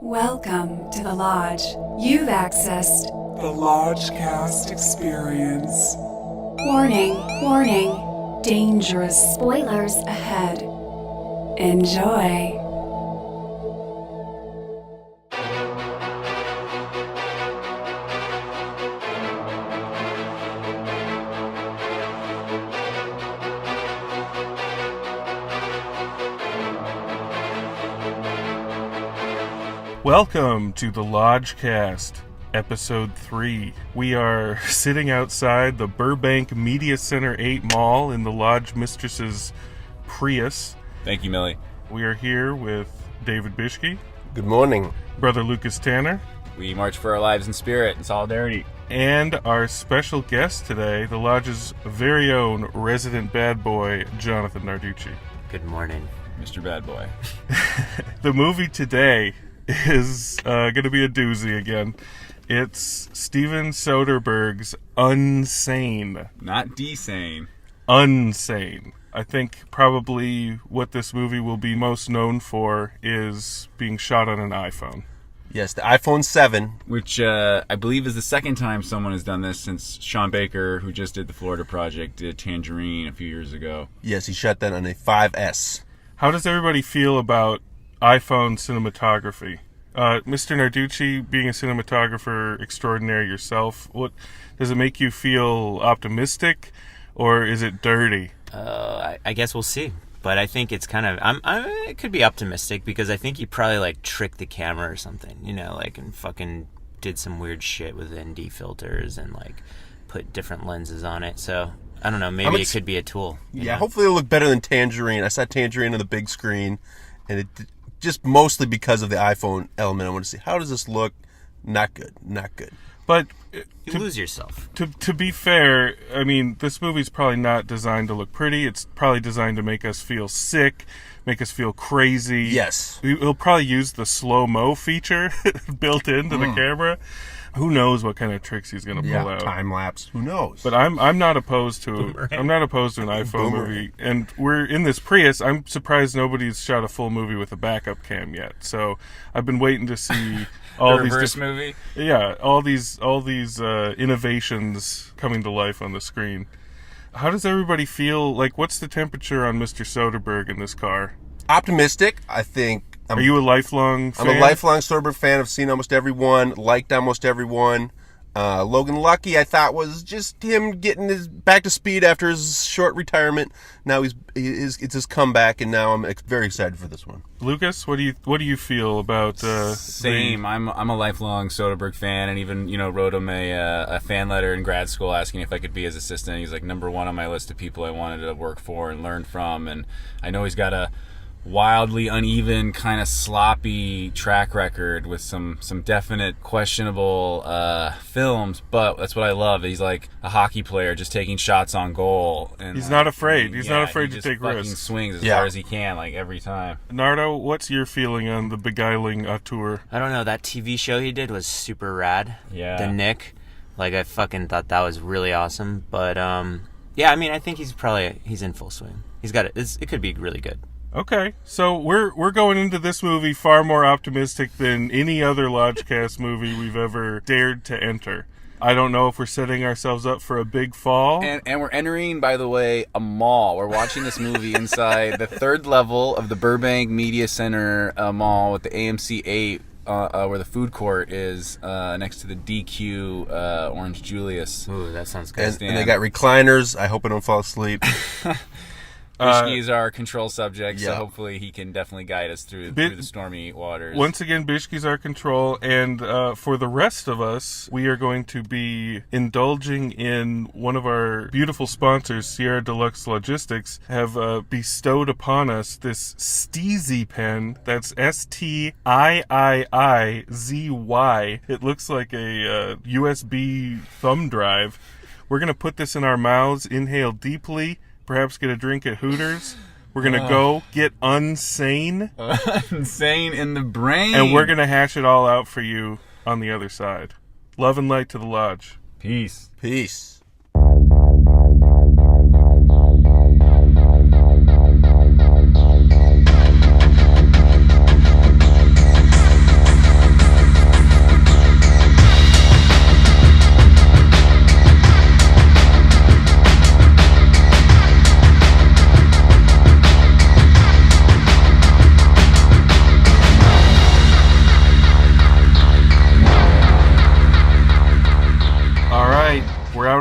Welcome to the Lodge. You've accessed the Lodgecast experience. Warning, warning, dangerous spoilers ahead. Enjoy. Welcome to the Lodgecast, Episode 3. We are sitting outside the Burbank Media Center 8 Mall in the Lodge Mistress's Prius. Thank you, Millie. We are here with David Bishke. Good morning. Brother Lucas Tanner. We march for our lives in spirit and solidarity. And our special guest today, the Lodge's very own resident bad boy, Jonathan Narducci. Good morning. Mr. Bad Boy. The movie today is going to be a doozy again. It's Steven Soderbergh's Unsane. Not desane. Unsane. I think probably what this movie will be most known for is being shot on an iPhone. Yes, the iPhone 7. Which I believe is the second time someone has done this since Sean Baker, who just did the Florida Project, did Tangerine a few years ago. Yes, he shot that on a 5S. How does everybody feel about iPhone cinematography? Mr. Narducci, being a cinematographer extraordinaire yourself, what does it make you feel optimistic, or is it dirty? I guess we'll see. But I think it's kind of, it could be optimistic because I think he probably tricked the camera or something, and fucking did some weird shit with ND filters and put different lenses on it. So I don't know, maybe it could be a tool. Yeah, hopefully it'll look better than Tangerine. I saw Tangerine on the big screen, and it just mostly because of the iPhone element. I want to see, how does this look? Not good. But you lose yourself. To be fair, I mean, this movie's probably not designed to look pretty. It's probably designed to make us feel sick, make us feel crazy. Yes. He'll probably use the slow-mo feature built into the camera. Who knows what kind of tricks he's going to pull out? Time lapse. Who knows? But I'm not opposed to an iPhone movie. And we're in this Prius. I'm surprised nobody's shot a full movie with a backup cam yet. So I've been waiting to see all these reverse movie. Yeah, all these innovations coming to life on the screen. How does everybody feel? What's the temperature on Mr. Soderbergh in this car? Optimistic, I think. Are you a lifelong fan? I'm a lifelong Soderbergh fan. I've seen almost everyone, liked almost everyone. Logan Lucky, I thought, was just him getting his back to speed after his short retirement. Now it's his comeback, and now I'm very excited for this one. Lucas, what do you feel about? Same. I'm a lifelong Soderbergh fan, and even wrote him a fan letter in grad school asking if I could be his assistant. He's number one on my list of people I wanted to work for and learn from, and I know he's got a wildly uneven, kind of sloppy track record with some definite questionable films, but that's what I love. He's like a hockey player just taking shots on goal, and he's not afraid. He's not afraid to take risks. He swings as hard as he can, every time. Nardo, what's your feeling on the beguiling auteur? I don't know, that TV show he did was super rad. Yeah. The Nick, I fucking thought that was really awesome. But yeah, I mean, I think he's in full swing. He's got it. It could be really good. Okay, so we're going into this movie far more optimistic than any other Lodgecast movie we've ever dared to enter. I don't know if we're setting ourselves up for a big fall. And we're entering, by the way, a mall. We're watching this movie inside the third level of the Burbank Media Center mall with the AMC 8, where the food court is next to the DQ Orange Julius. Ooh, that sounds good. And they got recliners. I hope I don't fall asleep. Bishke is our control subject, so hopefully he can definitely guide us through the stormy waters. Once again, Bishke's our control, and for the rest of us, we are going to be indulging in one of our beautiful sponsors, Sierra Deluxe Logistics, have bestowed upon us this Steezy pen. That's Stiiizy. It looks like a USB thumb drive. We're going to put this in our mouths, inhale deeply, perhaps get a drink at Hooters. We're going to go get Unsane. Unsane in the brain. And we're going to hash it all out for you on the other side. Love and light to the Lodge. Peace. Peace.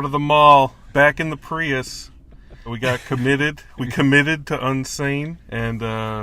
of the mall, back in the Prius. We got committed. We committed to Unsane, and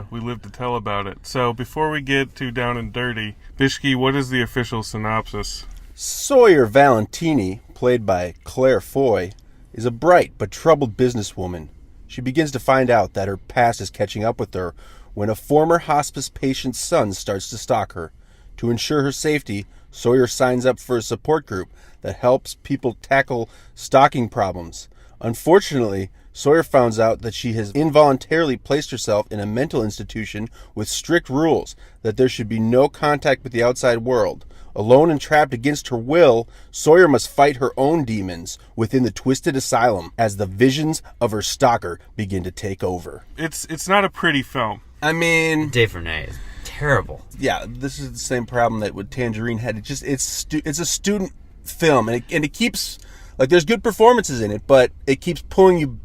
we lived to tell about it. So before we get too down and dirty, Bishki, what is the official synopsis? Sawyer Valentini, played by Claire Foy, is a bright but troubled businesswoman. She begins to find out that her past is catching up with her when a former hospice patient's son starts to stalk her. To ensure her safety, Sawyer signs up for a support group that helps people tackle stalking problems. Unfortunately, Sawyer finds out that she has involuntarily placed herself in a mental institution with strict rules that there should be no contact with the outside world. Alone and trapped against her will, Sawyer must fight her own demons within the twisted asylum as the visions of her stalker begin to take over. It's not a pretty film. I mean, Day for Night is terrible. Yeah, this is the same problem that with Tangerine had. It's a student film, and it keeps, like, there's good performances in it, but it keeps pulling you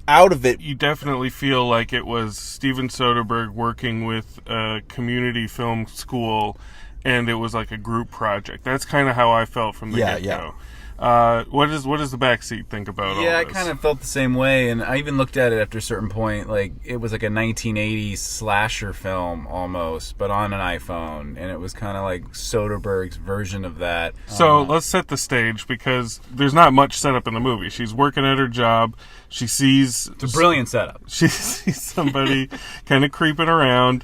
out of it. You definitely feel like it was Steven Soderbergh working with a community film school, and it was like a group project. That's kind of how I felt from the get-go. Yeah. What does the backseat think about all this? Yeah, I kind of felt the same way, and I even looked at it after a certain point, like it was like a 1980s slasher film almost, but on an iPhone, and it was kind of like Soderbergh's version of that. So let's set the stage, because there's not much set up in the movie. She's working at her job. She sees... It's a brilliant setup. She sees somebody kind of creeping around,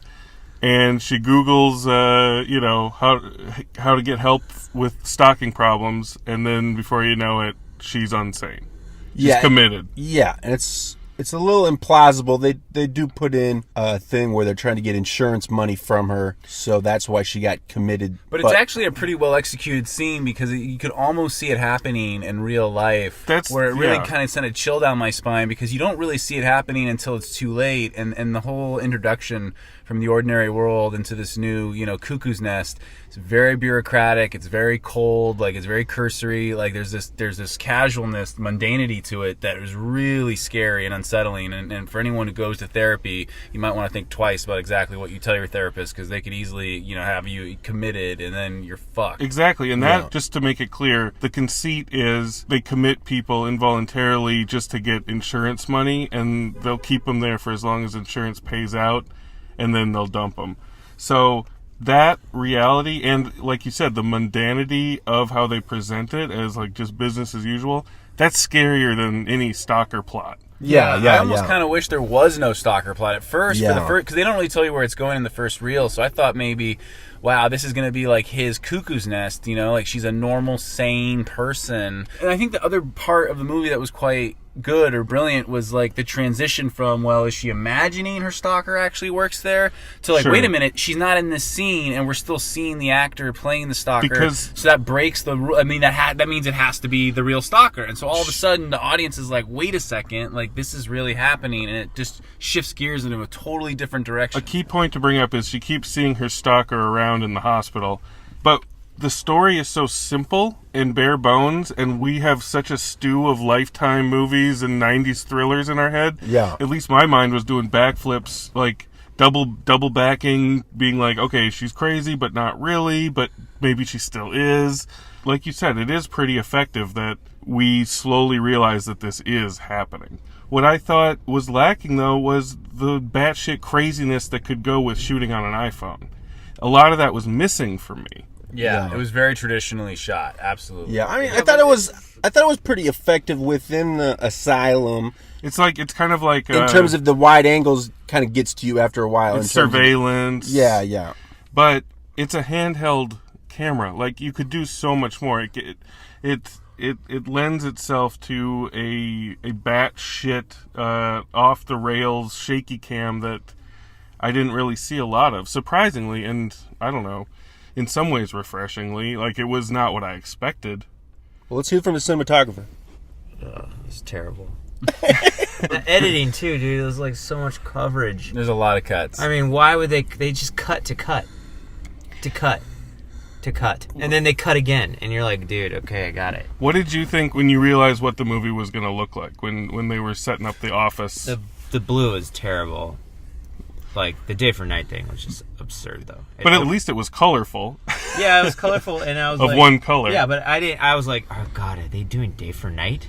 and she Googles, how to get help with stalking problems, and then before you know it, she's Unsane. She's committed. Yeah, and it's a little implausible. They do put in a thing where they're trying to get insurance money from her, so that's why she got committed. But it's actually a pretty well executed scene, because you could almost see it happening in real life. Where it really kind of sent a chill down my spine, because you don't really see it happening until it's too late, and the whole introduction from the ordinary world into this new, cuckoo's nest. It's very bureaucratic. It's very cold. Like, it's very cursory. Like, there's this casualness, mundanity to it that is really scary and unsettling. And for anyone who goes to therapy, you might want to think twice about exactly what you tell your therapist, because they could easily, have you committed, and then you're fucked. Exactly. And that, just to make it clear, the conceit is they commit people involuntarily just to get insurance money, and they'll keep them there for as long as insurance pays out, and then they'll dump them. So that reality, and like you said, the mundanity of how they present it as like just business as usual, that's scarier than any stalker plot. I almost kind of wish there was no stalker plot at first, because they don't really tell you where it's going in the first reel. So I thought maybe, wow, this is going to be like his cuckoo's nest, like she's a normal, sane person. And I think the other part of the movie that was quite good or brilliant was like the transition from, well, is she imagining her stalker actually works there, to like, wait a minute, she's not in this scene, and we're still seeing the actor playing the stalker, so that breaks the rule. I mean, that means it has to be the real stalker, and so all of a sudden the audience is like, wait a second, like, this is really happening, and it just shifts gears into a totally different direction. A key point to bring up is she keeps seeing her stalker around in the hospital, but the story is so simple and bare bones, and we have such a stew of Lifetime movies and 90s thrillers in our head. Yeah. At least my mind was doing backflips, like double backing, being like, okay, she's crazy, but not really, but maybe she still is. Like you said, it is pretty effective that we slowly realize that this is happening. What I thought was lacking, though, was the batshit craziness that could go with shooting on an iPhone. A lot of that was missing for me. Yeah, it was very traditionally shot. Absolutely. Yeah, I mean, I thought it was pretty effective within the asylum. It's kind of like in terms of the wide angles, kind of gets to you after a while. It's surveillance. Yeah. But it's a handheld camera. Like, you could do so much more. It lends itself to a batshit off the rails shaky cam that I didn't really see a lot of, surprisingly, and I don't know, in some ways refreshingly. Like, it was not what I expected. Well, let's hear from the cinematographer. It's terrible. The editing too, dude. There's like so much coverage. There's a lot of cuts. I mean, why would they just cut to cut to cut to cut, and then they cut again, and you're like, dude, okay, I got it. What did you think when you realized what the movie was going to look like when they were setting up the office? The blue is terrible. Like, the day for night thing was just absurd, though. But at least it was colorful. Yeah, it was colorful, and I was of like, one color. Yeah, but I was like, oh god, are they doing day for night?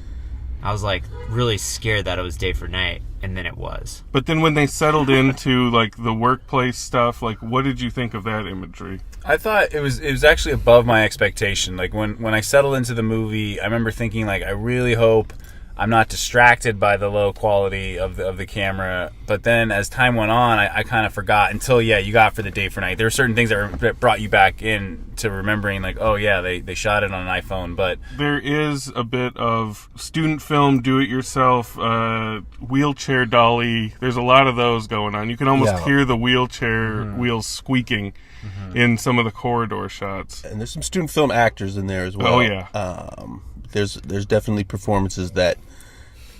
I was like really scared that it was day for night, and then it was. But then when they settled into like the workplace stuff, like what did you think of that imagery? I thought it was actually above my expectation. Like when I settled into the movie, I remember thinking like I really hope I'm not distracted by the low quality of the camera. But then as time went on, I kind of forgot until you got for the day for night. There were certain things that brought you back in to remembering like, oh yeah, they shot it on an iPhone. But there is a bit of student film, do-it-yourself, wheelchair dolly. There's a lot of those going on. You can almost hear the wheelchair wheels squeaking in some of the corridor shots. And there's some student film actors in there as well. Oh yeah. There's definitely performances that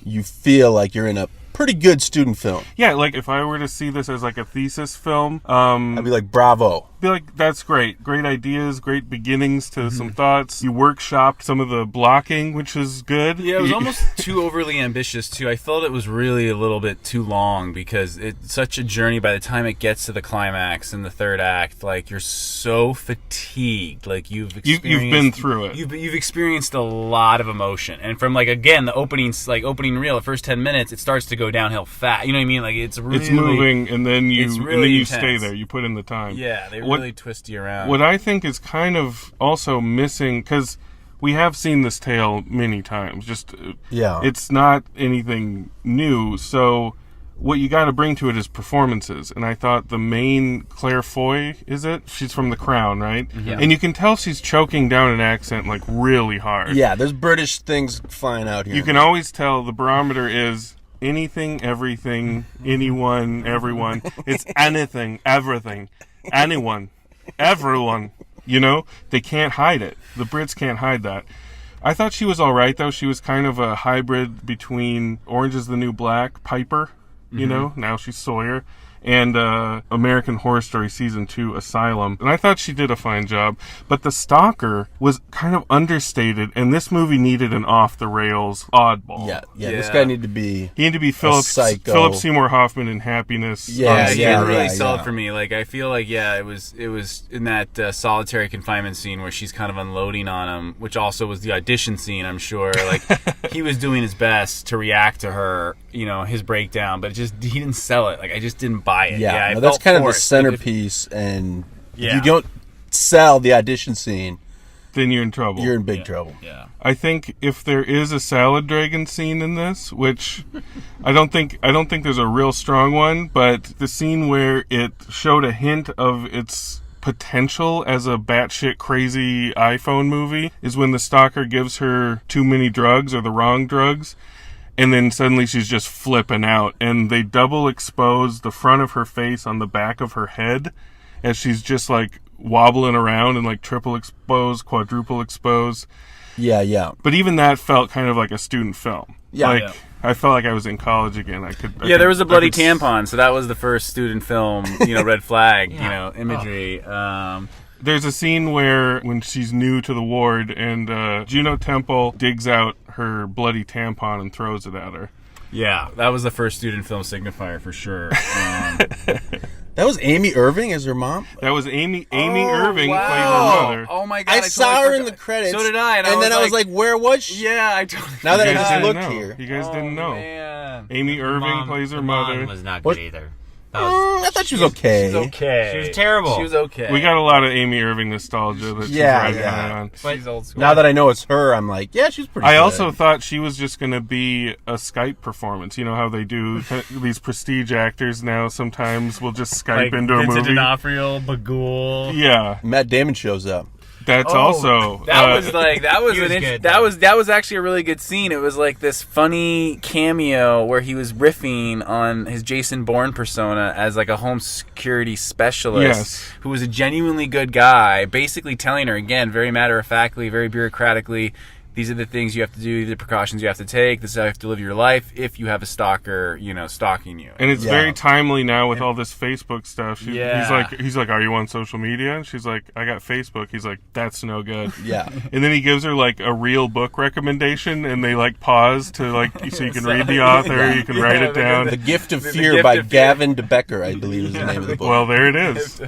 you feel like you're in a pretty good student film. Yeah, like if I were to see this as like a thesis film, I'd be like, bravo. Be like, that's great. Great ideas, great beginnings to some thoughts. You workshopped some of the blocking, which is good. Yeah, it was almost too overly ambitious, too. I felt it was really a little bit too long because it's such a journey. By the time it gets to the climax in the third act, like, you're so fatigued. Like, you've been through it. You've experienced a lot of emotion. And from, like, again, the opening reel, the first 10 minutes, it starts to go downhill fast. You know what I mean? Like, it's moving, and then you intense. Stay there. You put in the time. Yeah, they really twist you around. What I think is kind of also missing, because we have seen this tale many times. It's not anything new. So what you got to bring to it is performances. And I thought the main Claire Foy, is it? She's from The Crown, right? Yeah. And you can tell she's choking down an accent like really hard. Yeah, there's British things flying out here. You can always tell the barometer is anything, everything, anyone, everyone. It's anything, everything, anyone, everyone. You know, they can't hide it. The Brits can't hide that. I thought she was all right, though. She was kind of a hybrid between Orange is the New Black, Piper, you know, now she's Sawyer, and American Horror Story Season 2, Asylum. And I thought she did a fine job. But the stalker was kind of understated, and this movie needed an off-the-rails oddball. Yeah. This guy needed to be... He needed to be Philip Seymour Hoffman in Happiness. He really solid for me. Like, I feel like, it was in that solitary confinement scene where she's kind of unloading on him, which also was the audition scene, I'm sure. Like, he was doing his best to react to her, you know, his breakdown, but he didn't sell it. Like, I just didn't buy it. Yeah, that's kind of the centerpiece, and if you don't sell the audition scene, then you're in trouble. You're in big trouble. Yeah. I think if there is a salad dragon scene in this, which I don't think there's a real strong one, but the scene where it showed a hint of its potential as a batshit crazy iPhone movie is when the stalker gives her too many drugs or the wrong drugs. And then suddenly she's just flipping out. And they double expose the front of her face on the back of her head as she's just like wobbling around and like triple expose, quadruple expose. Yeah. But even that felt kind of like a student film. Yeah. I felt like I was in college again. There was a bloody tampon, so that was the first student film, red flag, imagery. There's a scene where when she's new to the ward and Juno Temple digs out her bloody tampon and throws it at her. Yeah, that was the first student film signifier for sure. That was Amy Irving as her mom? That was Amy Irving played her mother. Oh my God. I saw her in the credits. So did I. And then I was like, where was she? Yeah, I totally Now that I You guys just didn't looked know. here. You guys didn't know. Man. Amy Irving plays her mother. Mom was not good What? either. I thought she was okay. She's okay. She was terrible. She was okay. We got a lot of Amy Irving nostalgia that she's riding on. She's old school. Now that I know it's her, I'm like, yeah, she's pretty I good. also thought she was just going to be a Skype performance. You know how they do these prestige actors now sometimes will just Skype into a movie. Vincent D'Onofrio, Bagul. Yeah. Matt Damon shows up. That's also... That was good, that was actually a really good scene. It was like this funny cameo where he was riffing on his Jason Bourne persona as like a home security specialist who was a genuinely good guy, basically telling her, again, very matter-of-factly, very bureaucratically, these are the things you have to do, the precautions you have to take, this is how you have to live your life if you have a stalker, stalking you. And it's very timely now with all this Facebook stuff. He's like, are you on social media? And she's like, I got Facebook. He's like, that's no good. Yeah. And then he gives her like a real book recommendation, and they like pause to like so you can read the author, you can write it down. The Gift of Fear by Gavin DeBecker, I believe is the name of the book. Well, there it is.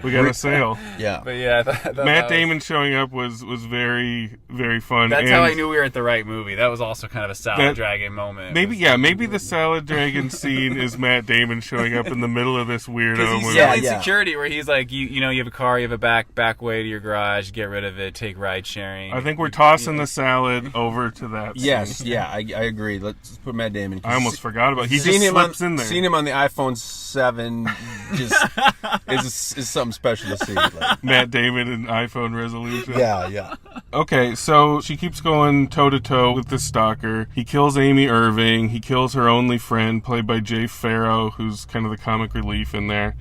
We got a sale. Yeah. But yeah, I thought Matt Damon showing up was very, very fun. That's how I knew we were at the right movie. That was also kind of a salad dragon moment. Maybe the salad dragon scene is Matt Damon showing up in the middle of this weirdo Because movie. he's selling security, where he's like, you have a car, you have a back way to your garage, get rid of it, take ride sharing. I think we're tossing the salad over to that scene. Yes, yeah, I agree. Let's put Matt Damon. I almost forgot about it. He just slips in there. Seeing him on the iPhone 7 just is something special to see. Like. Matt Damon in iPhone resolution. Yeah. Okay, so she keeps going toe-to-toe with this stalker. He kills Amy Irving. He kills her only friend, played by Jay Farrow, who's kind of the comic relief in there.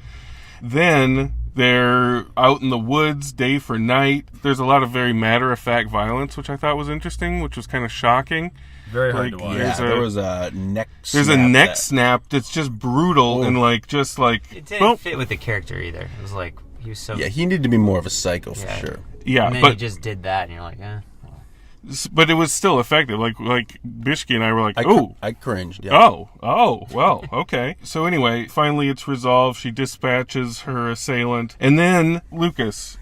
Then they're out in the woods day for night. There's a lot of very matter-of-fact violence, which I thought was interesting, which was kind of shocking. Very hard to watch. Yeah, there was a neck snap. There's a neck snap that's just brutal and it didn't fit with the character either. It was like he was so. Yeah, he needed to be more of a psycho for sure. Yeah, and then but he just did that, and you're like, eh. But it was still effective. Like Bishki and I were like, oh. I cringed. Yeah. Oh, well, okay. So anyway, finally it's resolved. She dispatches her assailant. And then, Lucas,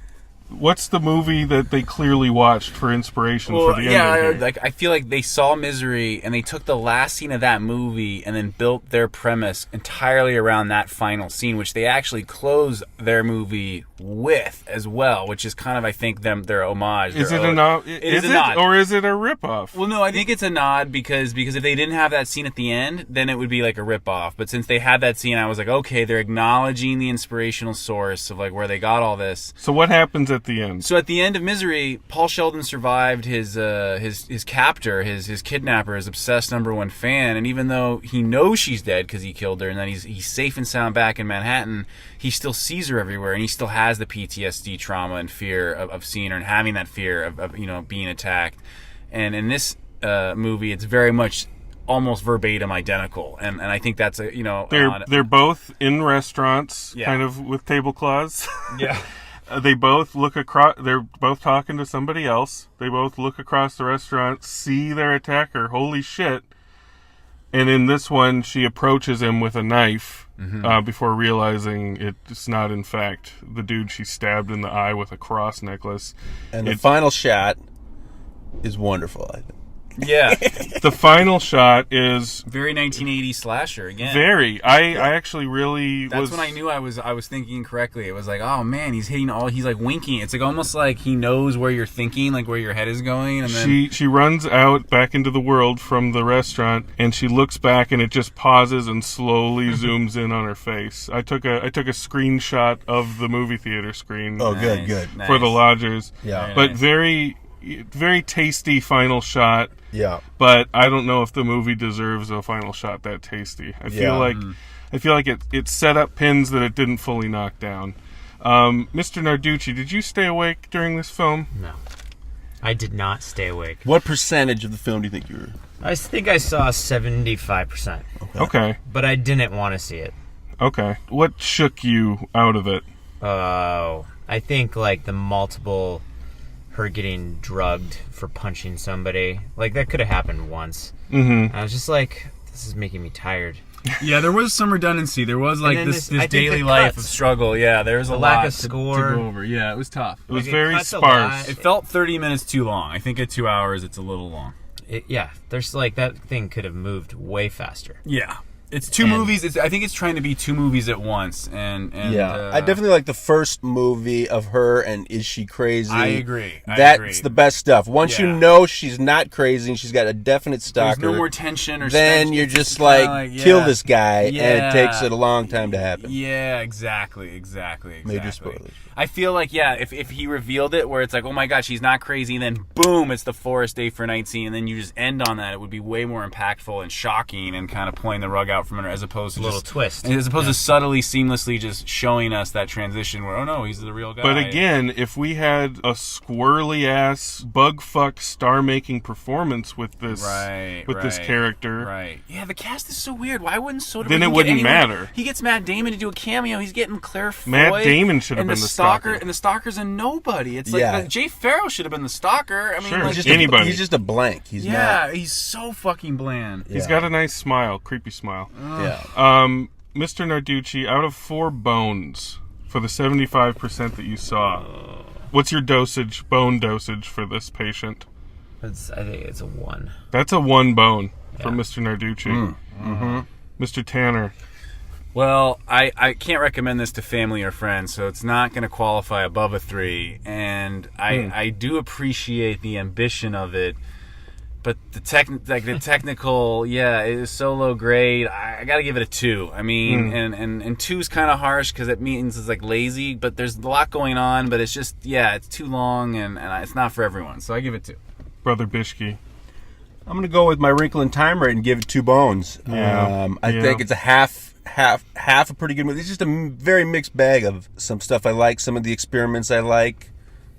what's the movie that they clearly watched for inspiration for the ending here? I feel like they saw Misery and they took the last scene of that movie and then built their premise entirely around that final scene, which they actually close their movie with as well, which is kind of, I think, their homage. Is it a nod? Is it a nod, or is it a ripoff? Well, no, I think it's a nod because if they didn't have that scene at the end, then it would be like a ripoff. But since they had that scene, I was like, okay, they're acknowledging the inspirational source of like where they got all this. So what happens at the end? So at the end of Misery, Paul Sheldon survived his captor, his kidnapper, his obsessed #1 fan, and even though he knows she's dead because he killed her, and then he's safe and sound back in Manhattan, he still sees her everywhere, and he still has the PTSD trauma and fear of seeing her and having that fear of being attacked. And in this movie, it's very much almost verbatim identical, and I think that's they're both in restaurants, kind of with tablecloths. Yeah. They both look across. They're both talking to somebody else. They both look across the restaurant, see their attacker. Holy shit! And in this one, she approaches him with a knife before realizing it's not, in fact, the dude she stabbed in the eye with a cross necklace. And the final shot is wonderful, I think. Yeah. The final shot is very 1980s slasher again. Very. I actually really That's when I knew I was thinking correctly. It was like, oh man, he's like winking. It's like almost like he knows where you're thinking, like where your head is going. And then she runs out back into the world from the restaurant, and she looks back, and it just pauses and slowly zooms in on her face. I took a screenshot of the movie theater screen. Oh, good. For the lodgers. Yeah. But very, very tasty final shot. Yeah. But I don't know if the movie deserves a final shot that tasty. I feel like it set up pins that it didn't fully knock down. Mr. Narducci, did you stay awake during this film? No. I did not stay awake. What percentage of the film do you think you were? I think I saw 75%. Okay. But I didn't want to see it. Okay. What shook you out of it? Oh, I think like the multiple... her getting drugged for punching somebody. Like, that could have happened once. Mm-hmm. I was just like, this is making me tired. Yeah, there was some redundancy. There was like this daily life of struggle. Yeah, there was a lack lot of score to go over. Yeah, it was tough. It was very sparse. It felt 30 minutes too long. I think at 2 hours, it's a little long. There's like, that thing could have moved way faster. Yeah. It's two movies. I think it's trying to be two movies at once. And I definitely like the first movie of her and Is She Crazy? I agree. That's the best stuff. Once you know she's not crazy and she's got a definite stalker, there's no more tension or then you're just like kill this guy, and it takes it a long time to happen. Yeah, exactly. Major spoilers. I feel like, if he revealed it where it's like, oh my god, she's not crazy, and then boom, it's the Forest Day for Night scene, and then you just end on that, it would be way more impactful and shocking and kind of pulling the rug out from under, as opposed to a little twist. As opposed to subtly, seamlessly just showing us that transition where, oh no, he's the real guy. But again, if we had a squirrely ass bug fuck star making performance with this this character. Right. Yeah, the cast is so weird. Why wouldn't Soderbergh then it wouldn't matter. He gets Matt Damon to do a cameo, he's getting Claire Foy. Matt Damon should have been the stalker. And the stalker's a nobody. It's like Jay Farrow should have been the stalker. I mean, sure. like, He's just a blank. He's not. He's so fucking bland. He's got a nice smile, creepy smile. Yeah. Mr. Narducci, out of 4 bones for the 75% that you saw, what's your bone dosage for this patient? I think it's a 1. That's a 1 bone for Yeah. Mr. Narducci. Mr. Tanner. Well, I can't recommend this to family or friends, so it's not going to qualify above a 3. And I do appreciate the ambition of it, but the technical, yeah, it is so low grade. I got to give it a 2. I mean, and 2 is kind of harsh because it means it's like lazy, but there's a lot going on. But it's just, yeah, it's too long and it's not for everyone. So I give it 2. Brother Bishke. I'm going to go with my wrinkle in time rate and give it 2 bones. Yeah. I think it's a half a pretty good movie. It's just a very mixed bag of some stuff I like, some of the experiments I like,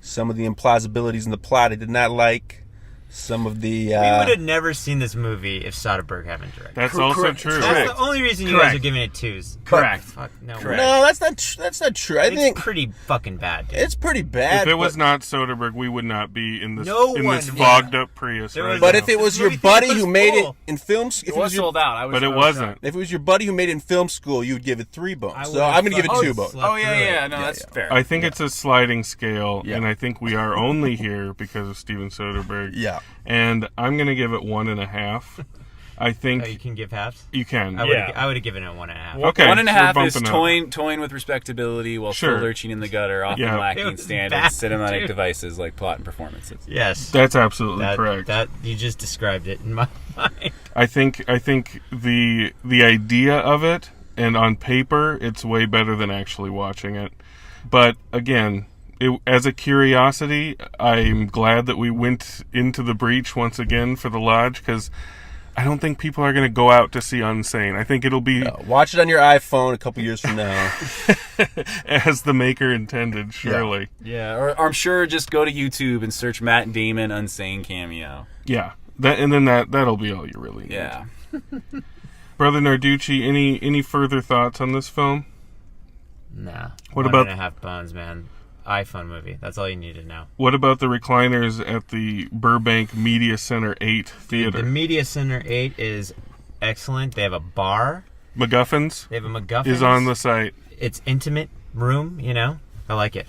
some of the implausibilities in the plot I did not like, some of the... We would have never seen this movie if Soderbergh hadn't directed. That's also Correct. true. That's the only reason you guys are giving it 2s. Correct. Fuck, no way. No, that's not true. I It's think pretty fucking bad, dude. it's pretty bad. If it was but- not Soderbergh, we would not be in this No in this one- fogged up Prius There right was- But now. if it was This your movie buddy theater who was made it full. in film, It was sold out. But it wasn't. if it was your buddy who made it in film school, you would give it 3 bones. I So would've I'm going to give it fucking 2 bones. slept Oh, yeah, through it. yeah. No, that's fair. I think it's a sliding scale, Yeah. and I think we are only here because of Steven Soderbergh. Yeah. And I'm going to give it 1.5. I think Oh, you can give halves? you can. I would have given it 1.5. Okay, 1.5 we're is bumping up. toying with respectability while Sure. still lurching in the gutter, often Yeah. It lacking was standard bad, cinematic dude. devices like plot and performances. Yes. That's absolutely That, correct. that you just described it in my mind. I think the idea of it, and on paper, it's way better than actually watching it. But again, as a curiosity, I'm glad that we went into the breach once again for the Lodge, because I don't think people are going to go out to see Unsane. I think it'll be Watch it on your iPhone a couple years from now. as the maker intended, surely. Yeah, or I'm sure just go to YouTube and search Matt Damon Unsane cameo. Yeah. That'll be all you really need. Yeah. Brother Narducci, any further thoughts on this film? Nah. What about- 1.5 bones, man? iPhone movie. That's all you need to know. What about the recliners at the Burbank Media Center 8 theater? The Media Center 8 is excellent. They have a bar. MacGuffins They have a MacGuffin. is on the site. It's intimate room, you know? I like it.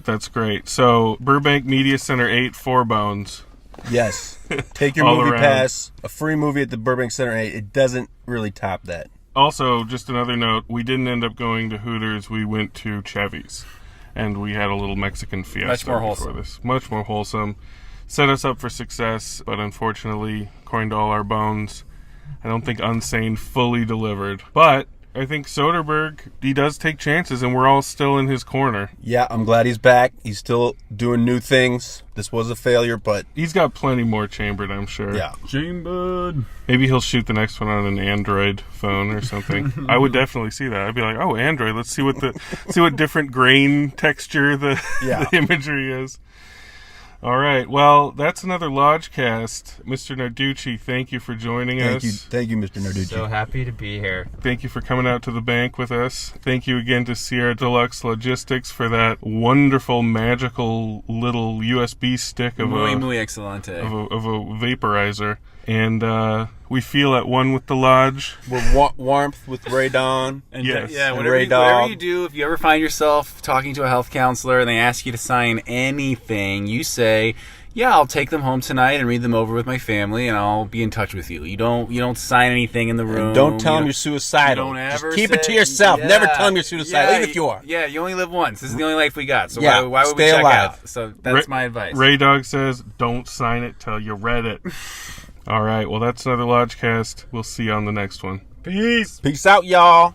That's great. So, Burbank Media Center 8, 4 bones. Yes. Take your All movie around. pass. A free movie at the Burbank Center 8. It doesn't really top that. Also, just another note, we didn't end up going to Hooters. We went to Chevy's. And we had a little Mexican fiesta Much more before wholesome. this. Much more wholesome. Set us up for success, but unfortunately, according to all our bones, I don't think Unsane fully delivered. But I think Soderbergh, he does take chances, and we're all still in his corner. Yeah, I'm glad he's back. He's still doing new things. This was a failure, but He's got plenty more chambered, I'm sure. yeah. Chambered. Maybe he'll shoot the next one on an Android phone or something. I would definitely see that. I'd be like, oh, Android, let's see what different grain texture the, Yeah. the imagery is. All right. Well, that's another Lodgecast. Mr. Narducci, thank you for joining us. Thank you, Mr. Narducci. So happy to be here. Thank you for coming out to the bank with us. Thank you again to Sierra Deluxe Logistics for that wonderful, magical little USB stick of Muy, a muy excelente. of a vaporizer. And we feel at one with the Lodge. We're warmth with Ray Dawn. And Yes. yeah, And whatever Ray you, Dog. whatever you do, if you ever find yourself talking to a health counselor and they ask you to sign anything, you say, "Yeah, I'll take them home tonight and read them over with my family, and I'll be in touch with you." You don't sign anything in the room. And don't tell You them you're suicidal. Don't Just ever keep it to say- yourself. Yeah. Never tell them you're suicidal, Yeah, even if you are. Yeah, you only live once. This is the only life we got. So Yeah, why would we stay check alive. out? So that's my advice. Ray Dog says, don't sign it till you read it. All right. Well, that's another Lodgecast. We'll see you on the next one. Peace. Peace out, y'all.